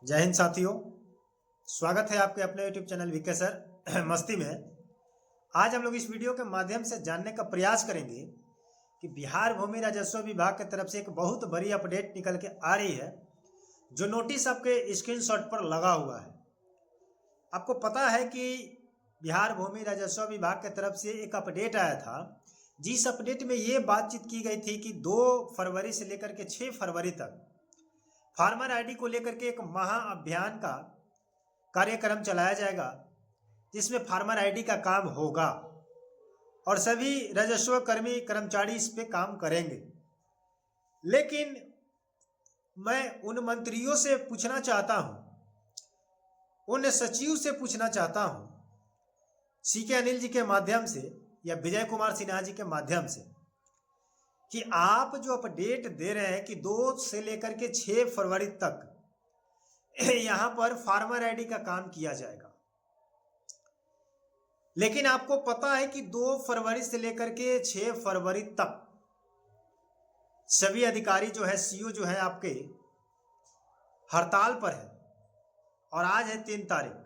जय हिंद साथियों। स्वागत है आपके अपने यूट्यूब चैनल वीके सर मस्ती में। आज हम लोग इस वीडियो के माध्यम से जानने का प्रयास करेंगे कि बिहार भूमि राजस्व विभाग की तरफ से एक बहुत बड़ी अपडेट निकल के आ रही है, जो नोटिस आपके स्क्रीनशॉट पर लगा हुआ है। आपको पता है कि बिहार भूमि राजस्व विभाग की तरफ से एक अपडेट आया था, जिस अपडेट में ये बातचीत की गई थी कि 2 फरवरी से लेकर के 6 फरवरी तक फार्मर आईडी को लेकर के एक महाअभियान का कार्यक्रम चलाया जाएगा, जिसमें फार्मर आईडी का काम होगा और सभी राजस्व कर्मी कर्मचारी इस पे काम करेंगे। लेकिन मैं उन मंत्रियों से पूछना चाहता हूं, उन सचिव से पूछना चाहता हूं, सीके अनिल जी के माध्यम से या विजय कुमार सिन्हा जी के माध्यम से, कि आप जो अपडेट दे रहे हैं कि 2 से लेकर के 6 फरवरी तक यहां पर फार्मर आईडी का काम किया जाएगा, लेकिन आपको पता है कि 2 फरवरी से लेकर के 6 फरवरी तक सभी अधिकारी जो है, सीओ जो है आपके हड़ताल पर है और आज है 3 तारीख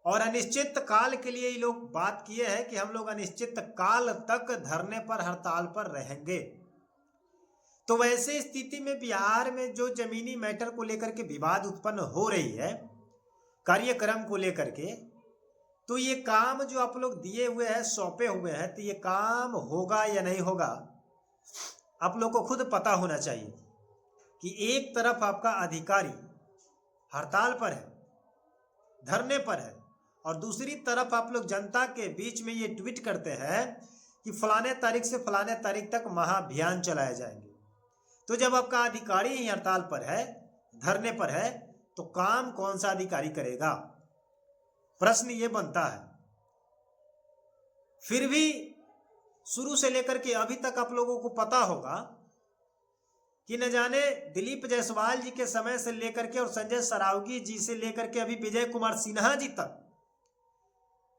और अनिश्चित काल के लिए ये लोग बात किए हैं कि हम लोग अनिश्चित काल तक धरने पर हड़ताल पर रहेंगे। तो वैसे स्थिति में बिहार में जो जमीनी मैटर को लेकर के विवाद उत्पन्न हो रही है, कार्यक्रम को लेकर के, तो ये काम जो आप लोग दिए हुए हैं, सौंपे हुए हैं, तो ये काम होगा या नहीं होगा, आप लोग को खुद पता होना चाहिए कि एक तरफ आपका अधिकारी हड़ताल पर है, धरने पर है, और दूसरी तरफ आप लोग जनता के बीच में ये ट्वीट करते हैं कि फलाने तारीख से फलाने तारीख तक महाअभियान चलाए जाएंगे। तो जब आपका अधिकारी ही हड़ताल पर है, धरने पर है, तो काम कौन सा अधिकारी करेगा? प्रश्न ये बनता है। फिर भी शुरू से लेकर के अभी तक आप लोगों को पता होगा कि न जाने दिलीप जायसवाल जी के समय से लेकर के और संजय सरावगी जी से लेकर के अभी विजय कुमार सिन्हा जी तक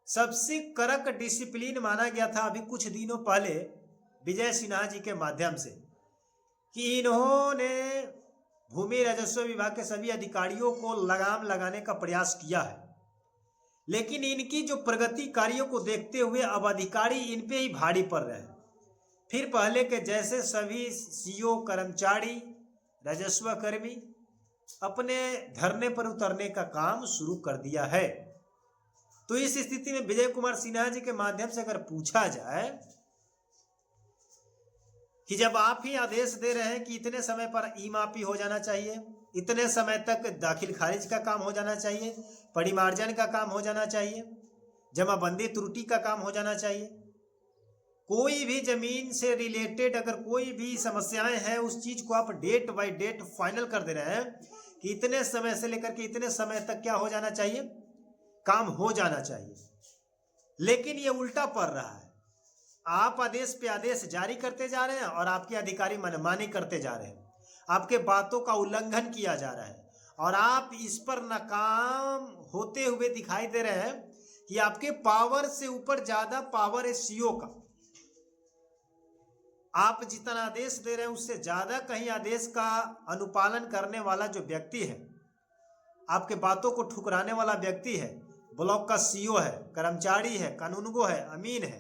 सबसे कड़क डिसिप्लिन माना गया था अभी कुछ दिनों पहले विजय सिन्हा जी के माध्यम से, कि इन्होंने भूमि राजस्व विभाग के सभी अधिकारियों को लगाम लगाने का प्रयास किया है। लेकिन इनकी जो प्रगति कार्यों को देखते हुए अब अधिकारी इन पे ही भारी पड़ रहे हैं। फिर पहले के जैसे सभी सीओ कर्मचारी राजस्व कर्मी अपने धरने पर उतरने का काम शुरू कर दिया है। तो इस स्थिति में विजय कुमार सिन्हा जी के माध्यम से अगर पूछा जाए कि जब आप ही आदेश दे रहे हैं कि इतने समय पर ई मापी हो जाना चाहिए, इतने समय तक दाखिल खारिज का काम हो जाना चाहिए, परिमार्जन का काम हो जाना चाहिए, जमाबंदी त्रुटि का काम हो जाना चाहिए, कोई भी जमीन से रिलेटेड अगर कोई भी समस्याएं हैं, उस चीज को आप डेट बाय डेट फाइनल कर दे रहे हैं कि इतने समय से लेकर के इतने समय तक क्या हो जाना चाहिए, काम हो जाना चाहिए। लेकिन ये उल्टा पड़ रहा है। आप आदेश पे आदेश जारी करते जा रहे हैं और आपके अधिकारी मनमानी करते जा रहे हैं, आपके बातों का उल्लंघन किया जा रहा है और आप इस पर नाकाम होते हुए दिखाई दे रहे हैं कि आपके पावर से ऊपर ज्यादा पावर है सीओ का। आप जितना आदेश दे रहे हैं उससे ज्यादा कहीं आदेश का अनुपालन करने वाला जो व्यक्ति है, आपके बातों को ठुकराने वाला व्यक्ति है, ब्लॉक का सीओ है, कर्मचारी है, कानूनगो है, अमीन है।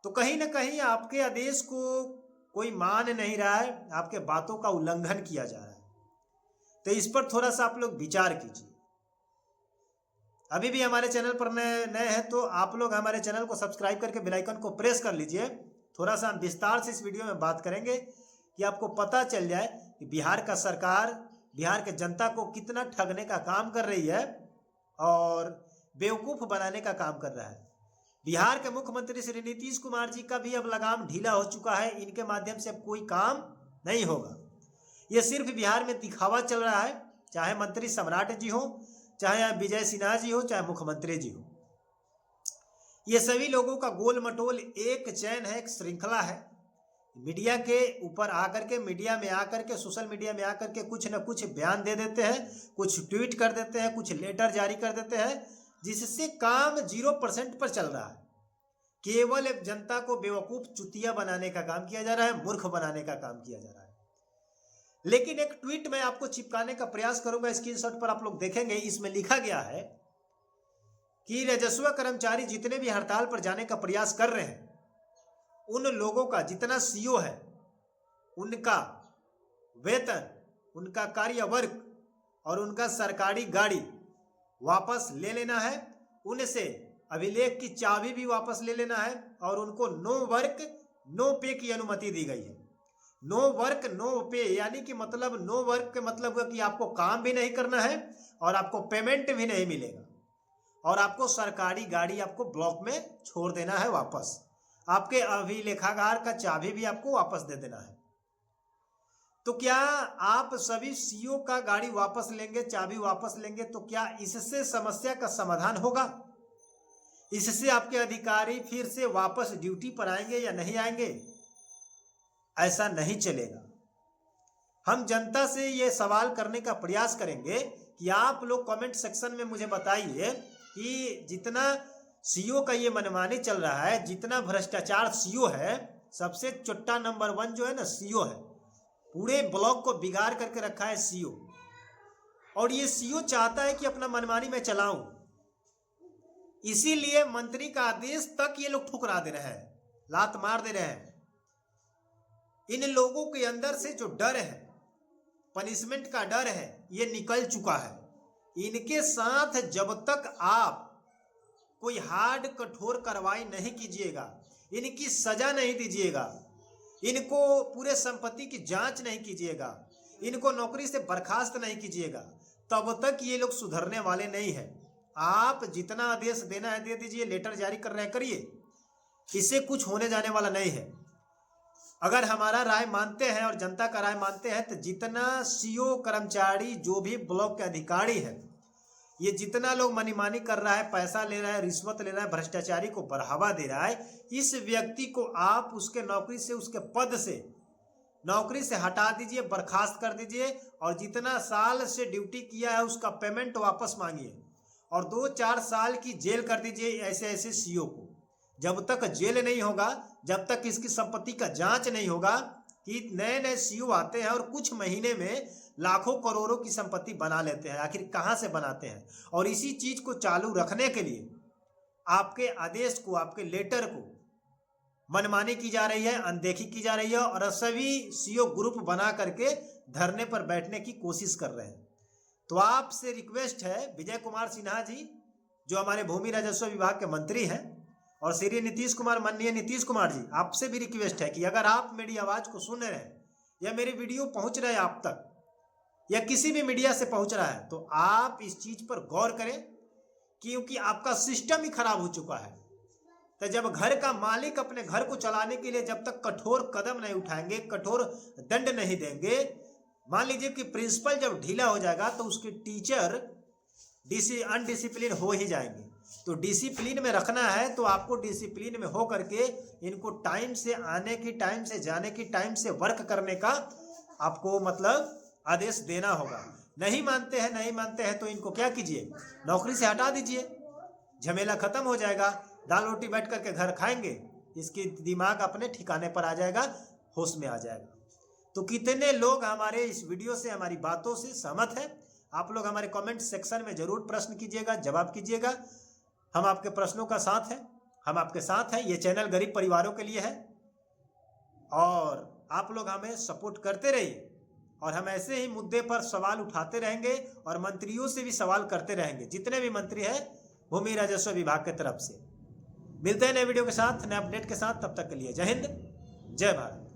तो कहीं ना कहीं आपके आदेश को कोई मान नहीं रहा है, आपके बातों का उल्लंघन किया जा रहा है। तो इस पर थोड़ा सा आप लोग विचार कीजिए। अभी भी हमारे चैनल पर नए हैं तो आप लोग हमारे चैनल को सब्सक्राइब करके बेल आइकन को प्रेस कर लीजिए। थोड़ा सा हम विस्तार से इस वीडियो में बात करेंगे कि आपको पता चल जाए कि बिहार का सरकार बिहार के जनता को कितना ठगने का काम कर रही है और बेवकूफ़ बनाने का काम कर रहा है। बिहार के मुख्यमंत्री श्री नीतीश कुमार जी का भी अब लगाम ढीला हो चुका है, इनके माध्यम से अब कोई काम नहीं होगा। ये सिर्फ बिहार में दिखावा चल रहा है, चाहे मंत्री सम्राट जी हो, चाहे विजय सिन्हा जी हो, चाहे मुख्यमंत्री जी हो। ये सभी लोगों का गोल मटोल एक चैन है, एक श्रृंखला है। मीडिया के ऊपर आकर के, मीडिया में आकर के, सोशल मीडिया में आकर के कुछ न कुछ बयान दे देते हैं, कुछ ट्वीट कर देते हैं, कुछ लेटर जारी कर देते हैं, जिससे काम 0% पर चल रहा है। केवल जनता को बेवकूफ चुतिया बनाने का काम किया जा रहा है, मूर्ख बनाने का काम किया जा रहा है। लेकिन एक ट्वीट मैं आपको चिपकाने का प्रयास करूंगा, स्क्रीनशॉट पर आप लोग देखेंगे, इसमें लिखा गया है कि राजस्व कर्मचारी जितने भी हड़ताल पर जाने का प्रयास कर रहे हैं, उन लोगों का जितना सीओ है, उनका वेतन, उनका कार्यवर्ग और उनका सरकारी गाड़ी वापस ले लेना है। उनसे अभिलेख की चाबी भी वापस ले लेना है और उनको नो वर्क नो पे की अनुमति दी गई है। नो वर्क नो पे यानी कि मतलब नो वर्क के मतलब कि आपको काम भी नहीं करना है और आपको पेमेंट भी नहीं मिलेगा और आपको सरकारी गाड़ी आपको ब्लॉक में छोड़ देना है वापस। आपके अभिलेखागार का चाबी भी आपको वापस दे देना है। तो क्या आप सभी सीओ का गाड़ी वापस लेंगे, चाबी वापस लेंगे, तो क्या इससे समस्या का समाधान होगा? इससे आपके अधिकारी फिर से वापस ड्यूटी पर आएंगे या नहीं आएंगे? ऐसा नहीं चलेगा। हम जनता से ये सवाल करने का प्रयास करेंगे कि आप लोग कमेंट सेक्शन में मुझे बताइए कि जितना सीओ का ये मनमानी चल रहा है, जितना भ्रष्टाचार सीओ है, सबसे चुट्टा नंबर 1 जो है ना सीओ है, पूरे ब्लॉक को बिगाड़ करके रखा है सीओ। और ये सीओ चाहता है कि अपना मनमानी मैं चलाऊं, इसीलिए मंत्री का आदेश तक ये लोग ठुकरा दे रहे हैं, लात मार दे रहे हैं। इन लोगों के अंदर से जो डर है, पनिशमेंट का डर है, ये निकल चुका है। इनके साथ जब तक आप कोई हार्ड कठोर कार्रवाई नहीं कीजिएगा, इनकी सजा नहीं दीजिएगा, इनको पूरे संपत्ति की जांच नहीं कीजिएगा, इनको नौकरी से बर्खास्त नहीं कीजिएगा, तब तक ये लोग सुधरने वाले नहीं हैं। आप जितना आदेश देना है दे दीजिए, लेटर जारी कर रहे हैं करिए, इससे कुछ होने जाने वाला नहीं है। अगर हमारा राय मानते हैं और जनता का राय मानते हैं तो जितना सीओ कर्मचारी, जो भी ब्लॉक के अधिकारी है, ये जितना लोग मनमानी कर रहा है, पैसा ले रहा है, रिश्वत ले रहा है, भ्रष्टाचारी को बढ़ावा दे रहा है, इस व्यक्ति को आप उसके नौकरी से, उसके पद से, नौकरी से हटा दीजिए, बर्खास्त कर दीजिए और जितना साल से ड्यूटी किया है उसका पेमेंट वापस मांगिए और 2-4 साल की जेल कर दीजिए ऐसे ऐसे सीओ को। जब तक जेल नहीं होगा, जब तक इसकी संपत्ति का जांच नहीं होगा, कि नए नए सीओ आते हैं और कुछ महीने में लाखों करोड़ों की संपत्ति बना लेते हैं, आखिर कहाँ से बनाते हैं? और इसी चीज को चालू रखने के लिए आपके आदेश को, आपके लेटर को मनमानी की जा रही है, अनदेखी की जा रही है और सभी सीओ ग्रुप बना करके धरने पर बैठने की कोशिश कर रहे हैं। तो आपसे रिक्वेस्ट है, विजय कुमार सिन्हा जी जो हमारे भूमि राजस्व विभाग के मंत्री हैं, और श्री नीतीश कुमार, माननीय नीतीश कुमार जी, आपसे भी रिक्वेस्ट है कि अगर आप मेरी आवाज़ को सुन रहे हैं या मेरे वीडियो पहुंच रहे हैं आप तक या किसी भी मीडिया से पहुंच रहा है, तो आप इस चीज़ पर गौर करें, क्योंकि आपका सिस्टम ही खराब हो चुका है। तो जब घर का मालिक अपने घर को चलाने के लिए जब तक कठोर कदम नहीं उठाएंगे, कठोर दंड नहीं देंगे, मान लीजिए कि प्रिंसिपल जब ढीला हो जाएगा तो उसके टीचर अनडिसिप्लिन हो ही जाएंगे। तो डिसिप्लिन में रखना है तो आपको डिसिप्लिन में हो करके इनको टाइम से आने की, टाइम से जाने की, टाइम से वर्क करने का आपको मतलब आदेश देना होगा। नहीं मानते हैं तो इनको क्या कीजिए, नौकरी से हटा दीजिए, झमेला खत्म हो जाएगा, दाल रोटी बैठ करके घर खाएंगे, इसकी दिमाग अपने ठिकाने पर आ जाएगा, होश में आ जाएगा। तो कितने लोग हमारे इस वीडियो से, हमारी बातों से सहमत हैं? आप लोग हमारे कमेंट सेक्शन में जरूर प्रश्न कीजिएगा, जवाब कीजिएगा। हम आपके प्रश्नों का साथ हैं, हम आपके साथ हैं। ये चैनल गरीब परिवारों के लिए है और आप लोग हमें सपोर्ट करते रहिए और हम ऐसे ही मुद्दे पर सवाल उठाते रहेंगे और मंत्रियों से भी सवाल करते रहेंगे, जितने भी मंत्री हैं भूमि राजस्व विभाग की तरफ से। मिलते हैं नए वीडियो के साथ, नए अपडेट के साथ। तब तक के लिए जय हिंद, जय भारत।